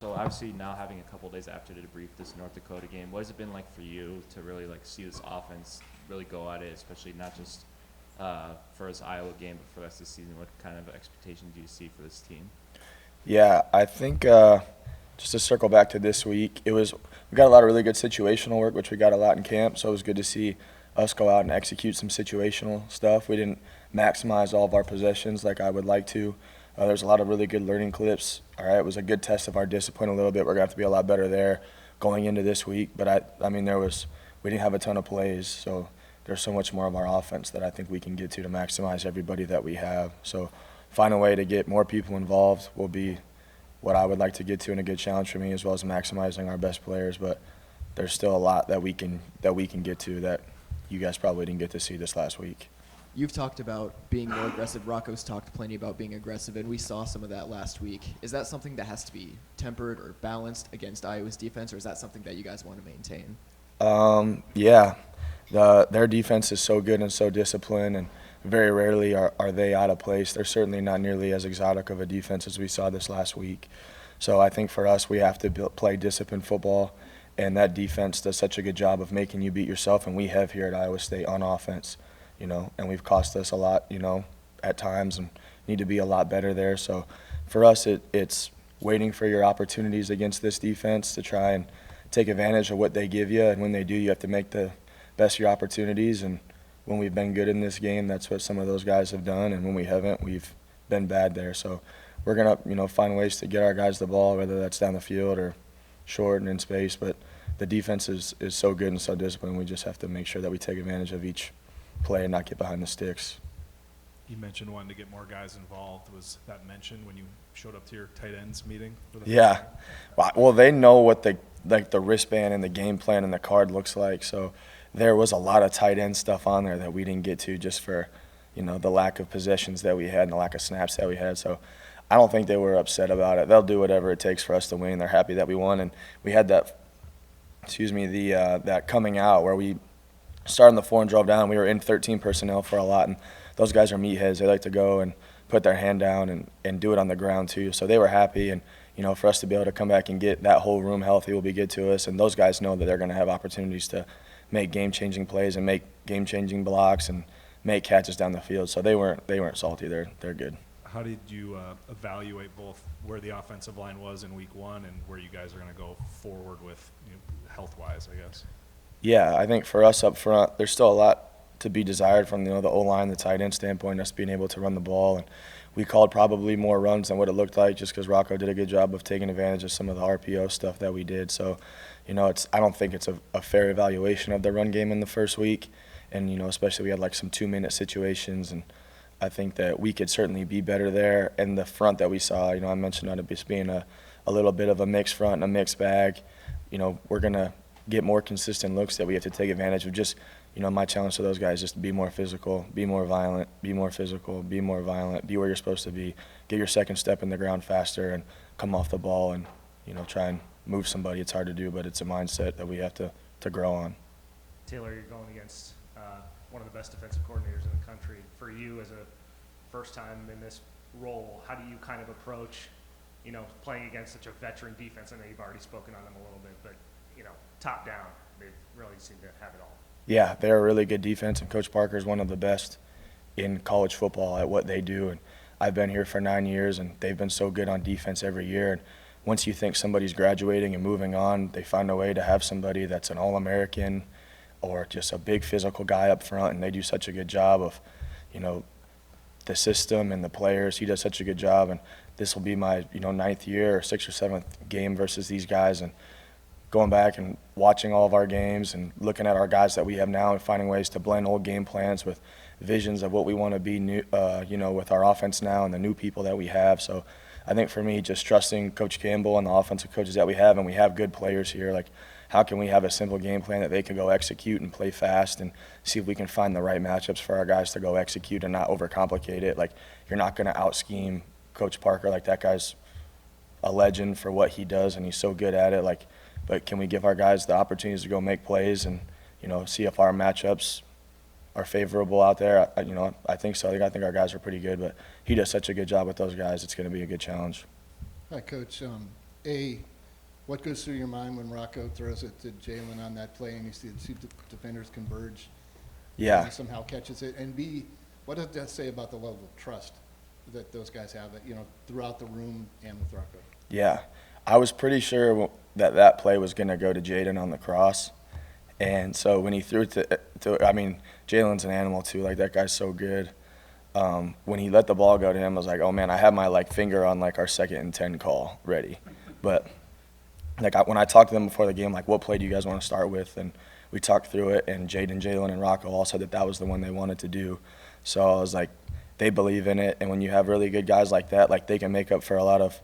So obviously now having a couple days after to debrief this North Dakota game, what has it been like for you to really like see this offense really go at it, especially not just for this Iowa game, but for the rest of the season? What kind of expectations do you see for this team? Yeah, I think just to circle back to this week, we got a lot of really good situational work, which we got a lot in camp. So it was good to see us go out and execute some situational stuff. We didn't maximize all of our possessions like I would like to. There's a lot of really good learning clips. All right, it was a good test of our discipline a little bit. We're gonna have to be a lot better there going into this week. But I mean, we didn't have a ton of plays, so there's so much more of our offense that I think we can get to maximize everybody that we have. So find a way to get more people involved will be what I would like to get to, and a good challenge for me, as well as maximizing our best players. But there's still a lot that we can get to that you guys probably didn't get to see this last week. You've talked about being more aggressive. Rocco's talked plenty about being aggressive, and we saw some of that last week. Is that something that has to be tempered or balanced against Iowa's defense, or is that something that you guys want to maintain? Yeah, their defense is so good and so disciplined, and very rarely are they out of place. They're certainly not nearly as exotic of a defense as we saw this last week. So I think for us, we have to play disciplined football, and that defense does such a good job of making you beat yourself, and we have here at Iowa State on offense, and we've cost us a lot, at times, and need to be a lot better there. So for us, it's waiting for your opportunities against this defense to try and take advantage of what they give you, and when they do, you have to make the best of your opportunities. And when we've been good in this game, that's what some of those guys have done, and when we haven't, we've been bad there. So we're gonna, find ways to get our guys the ball, whether that's down the field or short and in space. But the defense is so good and so disciplined. We just have to make sure that we take advantage of each play and not get behind the sticks. You mentioned wanting to get more guys involved. Was that mentioned when you showed up to your tight ends meeting? Yeah. Well, they know what the wristband and the game plan and the card looks like. So there was a lot of tight end stuff on there that we didn't get to just for, the lack of possessions that we had and the lack of snaps that we had. So I don't think they were upset about it. They'll do whatever it takes for us to win. They're happy that we won. And we had that coming out where we started in the 4 and drove down. We were in 13 personnel for a lot, and those guys are meatheads. They like to go and put their hand down and do it on the ground too. So they were happy, and for us to be able to come back and get that whole room healthy will be good to us. And those guys know that they're going to have opportunities to make game-changing plays and make game-changing blocks and make catches down the field. So they weren't salty. They're good. How did you evaluate both where the offensive line was in week 1 and where you guys are going to go forward with health-wise, I guess? Yeah, I think for us up front, there's still a lot to be desired from the O-line, the tight end standpoint, us being able to run the ball. And we called probably more runs than what it looked like, just because Rocco did a good job of taking advantage of some of the RPO stuff that we did. So, I don't think it's a fair evaluation of the run game in the first week. And, especially we had like some 2-minute situations, and I think that we could certainly be better there. And the front that we saw, I mentioned on it just being a little bit of a mixed front and a mixed bag. We're going to get more consistent looks that we have to take advantage of. Just, my challenge to those guys is just to be more physical, be more violent, be more physical, be more violent, be where you're supposed to be, get your second step in the ground faster, and come off the ball and, try and move somebody. It's hard to do, but it's a mindset that we have to grow on. Taylor, you're going against one of the best defensive coordinators in the country. For you as a first time in this role, how do you kind of approach, playing against such a veteran defense? I know you've already spoken on them a little bit, but, top down, they really seem to have it all. Yeah, they're a really good defense, and Coach Parker is one of the best in college football at what they do. And I've been here for 9 years, and they've been so good on defense every year. And once you think somebody's graduating and moving on, they find a way to have somebody that's an All-American or just a big physical guy up front, and they do such a good job of, the system and the players. He does such a good job, and this will be my, 9th year or 6th or 7th game versus these guys. And going back and watching all of our games and looking at our guys that we have now and finding ways to blend old game plans with visions of what we want to be new, with our offense now and the new people that we have. So I think for me, just trusting Coach Campbell and the offensive coaches that we have, and we have good players here, like how can we have a simple game plan that they can go execute and play fast and see if we can find the right matchups for our guys to go execute and not overcomplicate it. Like, you're not going to out-scheme Coach Parker. Like, that guy's a legend for what he does, and he's so good at it. Like, but can we give our guys the opportunities to go make plays and, see if our matchups are favorable out there? I think so. I think our guys are pretty good, but he does such a good job with those guys. It's going to be a good challenge. Hi, Coach. what goes through your mind when Rocco throws it to Jalen on that play and you see the two defenders converge? Yeah. And he somehow catches it. And B, what does that say about the level of trust that those guys have, throughout the room and with Rocco? Yeah. I was pretty sure that play was going to go to Jaden on the cross. And so when he threw it Jalen's an animal too. Like, that guy's so good. When he let the ball go to him, I was like, oh man, I have my finger on our 2nd and 10 call ready. But when I talked to them before the game, what play do you guys want to start with? And we talked through it, and Jaden, Jalen, and Rocco all said that was the one they wanted to do. So I was like, they believe in it. And when you have really good guys like that, they can make up for a lot of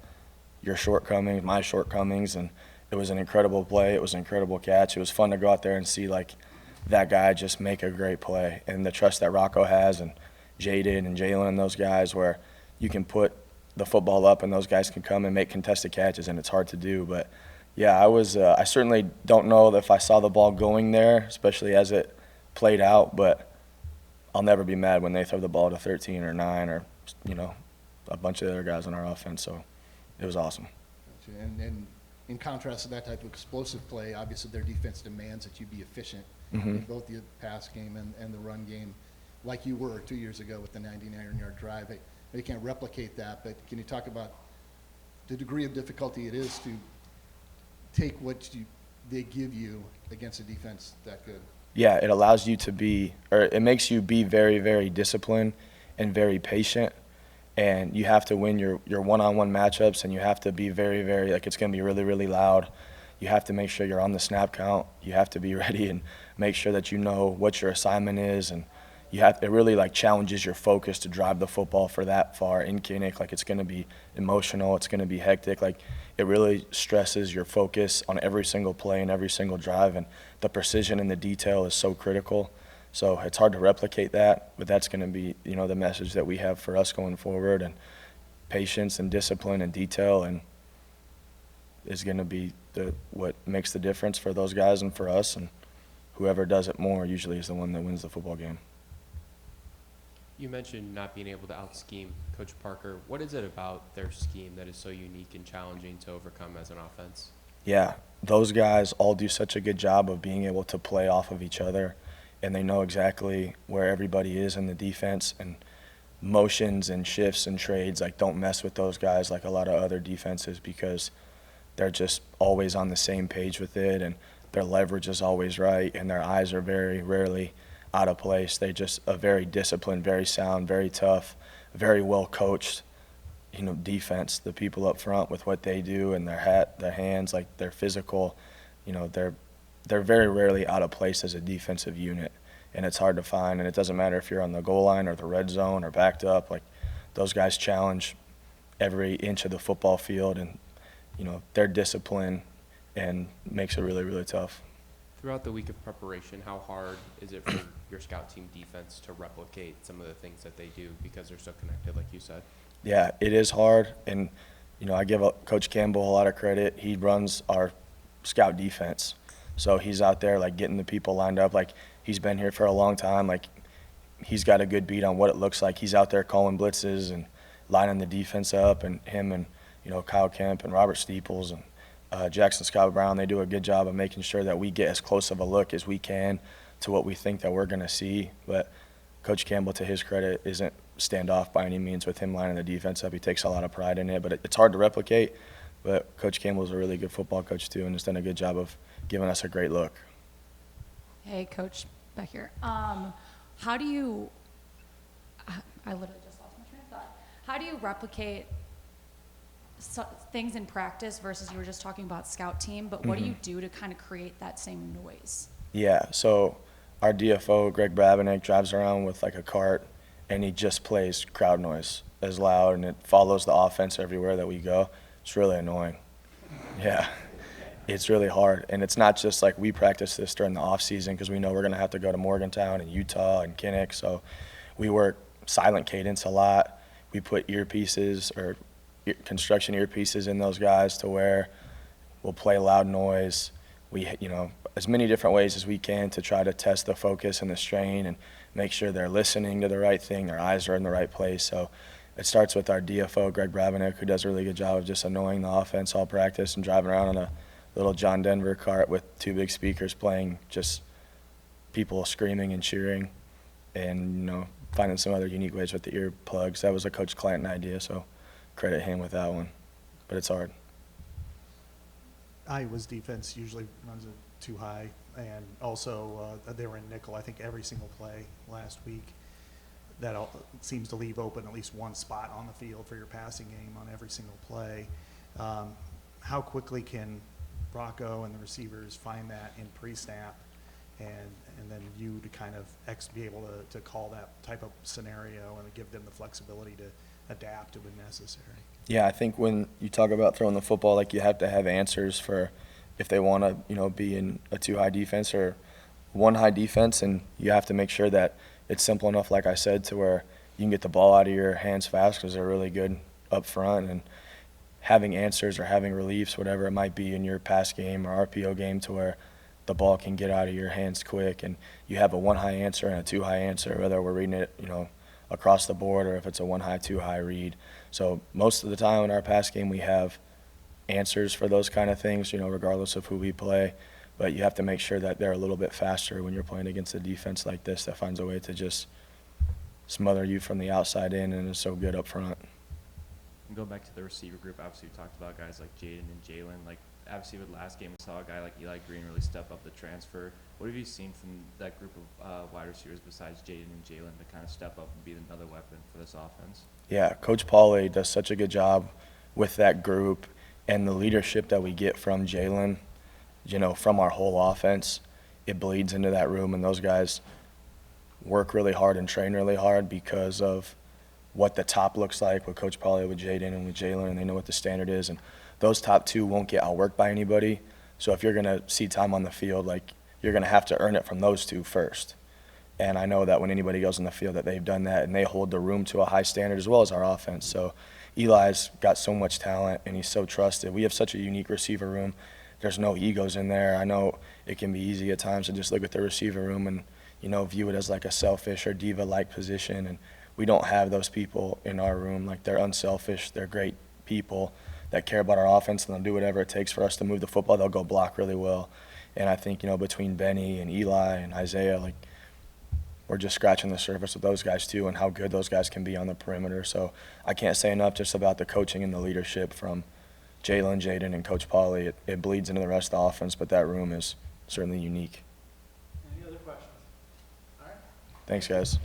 your shortcomings, my shortcomings. And it was an incredible play. It was an incredible catch. It was fun to go out there and see that guy just make a great play. And the trust that Rocco has, and Jaden and Jalen and those guys, where you can put the football up and those guys can come and make contested catches, and it's hard to do. But yeah, I certainly don't know if I saw the ball going there, especially as it played out, but I'll never be mad when they throw the ball to 13 or 9 or, a bunch of other guys on our offense. So it was awesome. Gotcha. And in contrast to that type of explosive play, obviously their defense demands that you be efficient in both the pass game and the run game, like you were 2 years ago with the 99-yard drive. They can't replicate that, but can you talk about the degree of difficulty it is to take what they give you against a defense that good? Yeah, it allows you it makes you be very, very disciplined and very patient. And you have to win your one-on-one matchups, and you have to be very, very, it's going to be really, really loud. You have to make sure you're on the snap count. You have to be ready and make sure that you know what your assignment is. And it really challenges your focus to drive the football for that far in Kinnick. It's going to be emotional. It's going to be hectic. It really stresses your focus on every single play and every single drive. And the precision and the detail is so critical. So it's hard to replicate that, but that's going to be, the message that we have for us going forward. And patience and discipline and detail and is going to be what makes the difference for those guys and for us. And whoever does it more usually is the one that wins the football game. You mentioned not being able to out-scheme Coach Parker. What is it about their scheme that is so unique and challenging to overcome as an offense? Yeah, those guys all do such a good job of being able to play off of each other, and they know exactly where everybody is in the defense, and motions and shifts and trades, don't mess with those guys like a lot of other defenses, because they're just always on the same page with it, and their leverage is always right, and their eyes are very rarely out of place. They just a very disciplined, very sound, very tough, very well coached, defense. The people up front with what they do and their hands, they're physical, they're very rarely out of place as a defensive unit, and it's hard to find. And it doesn't matter if you're on the goal line or the red zone or backed up. Those guys challenge every inch of the football field, and their discipline and makes it really, really tough. Throughout the week of preparation, how hard is it for your scout team defense to replicate some of the things that they do because they're so connected, like you said? Yeah, it is hard, and I give Coach Campbell a lot of credit. He runs our scout defense, so he's out there getting the people lined up. He's been here for a long time. He's got a good beat on what it looks like. He's out there calling blitzes and lining the defense up, and him and Kyle Kemp and Robert Steeples and Jackson Scott Brown, they do a good job of making sure that we get as close of a look as we can to what we think that we're going to see. But Coach Campbell, to his credit, isn't standoff by any means with him lining the defense up. He takes a lot of pride in it, but it's hard to replicate. But Coach Campbell's a really good football coach too, and has done a good job of giving us a great look. Hey, Coach, back here. How do you, I literally just lost my train of thought. How do you replicate things in practice versus you were just talking about scout team, but what do you do to kind of create that same noise? Yeah, so our DFO, Greg Brabenek, drives around with a cart, and he just plays crowd noise as loud, and it follows the offense everywhere that we go. It's really annoying. Yeah, it's really hard. And it's not just we practice this during the off season because we know we're going to have to go to Morgantown and Utah and Kinnick, so we work silent cadence a lot. We put earpieces or construction earpieces in those guys to where we'll play loud noise. We, as many different ways as we can to try to test the focus and the strain and make sure they're listening to the right thing, their eyes are in the right place. So it starts with our DFO, Greg Brabennick, who does a really good job of just annoying the offense all practice and driving around on a little John Denver cart with 2 big speakers playing just people screaming and cheering, and, you know, finding some other unique ways with the earplugs. That was a Coach Clanton idea, so credit him with that one. But it's hard. Iowa's defense usually runs it too high, and also they were in nickel, I think, every single play last week. That seems to leave open at least one spot on the field for your passing game on every single play. How quickly can Rocco and the receivers find that in pre-snap, and then you to kind of be able to call that type of scenario and give them the flexibility to adapt when necessary? Yeah, I think when you talk about throwing the football, like, you have to have answers for if they want to, you know, be in a 2-high defense or 1-high defense, and you have to make sure that it's simple enough, like I said, to where you can get the ball out of your hands fast because they're really good up front, and having answers or having reliefs, whatever it might be in your pass game or RPO game, to where the ball can get out of your hands quick, and you have a 1-high answer and a 2-high answer, whether we're reading it, you know, across the board or if it's a 1-high, 2-high read. So most of the time in our pass game we have answers for those kind of things, you know, regardless of who we play. But you have to make sure that they're a little bit faster when you're playing against a defense like this that finds a way to just smother you from the outside in and is so good up front. And going back to the receiver group, obviously you talked about guys like Jaden and Jalen. Like, obviously with last game we saw a guy like Eli Green really step up the transfer. What have you seen from that group of wide receivers besides Jaden and Jalen to kind of step up and be another weapon for this offense? Yeah, Coach Pauly does such a good job with that group, and the leadership that we get from Jalen, you know, from our whole offense, it bleeds into that room, and those guys work really hard and train really hard because of what the top looks like with Coach Pauly, with Jaden and with Jalen, and they know what the standard is. And those top 2 won't get outworked by anybody. So if you're going to see time on the field, like, you're going to have to earn it from those 2 first. And I know that when anybody goes on the field that they've done that, and they hold the room to a high standard as well as our offense. So Eli's got so much talent, and he's so trusted. We have such a unique receiver room. There's no egos in there. I know it can be easy at times to just look at the receiver room and, you know, view it as like a selfish or diva-like position. And we don't have those people in our room. Like, they're unselfish. They're great people that care about our offense, and they'll do whatever it takes for us to move the football. They'll go block really well. And I think, you know, between Benny and Eli and Isaiah, like, we're just scratching the surface with those guys too, and how good those guys can be on the perimeter. So I can't say enough just about the coaching and the leadership from Jalen, Jaden, and Coach Pauly. It bleeds into the rest of the offense, but that room is certainly unique. Any other questions? All right. Thanks, guys.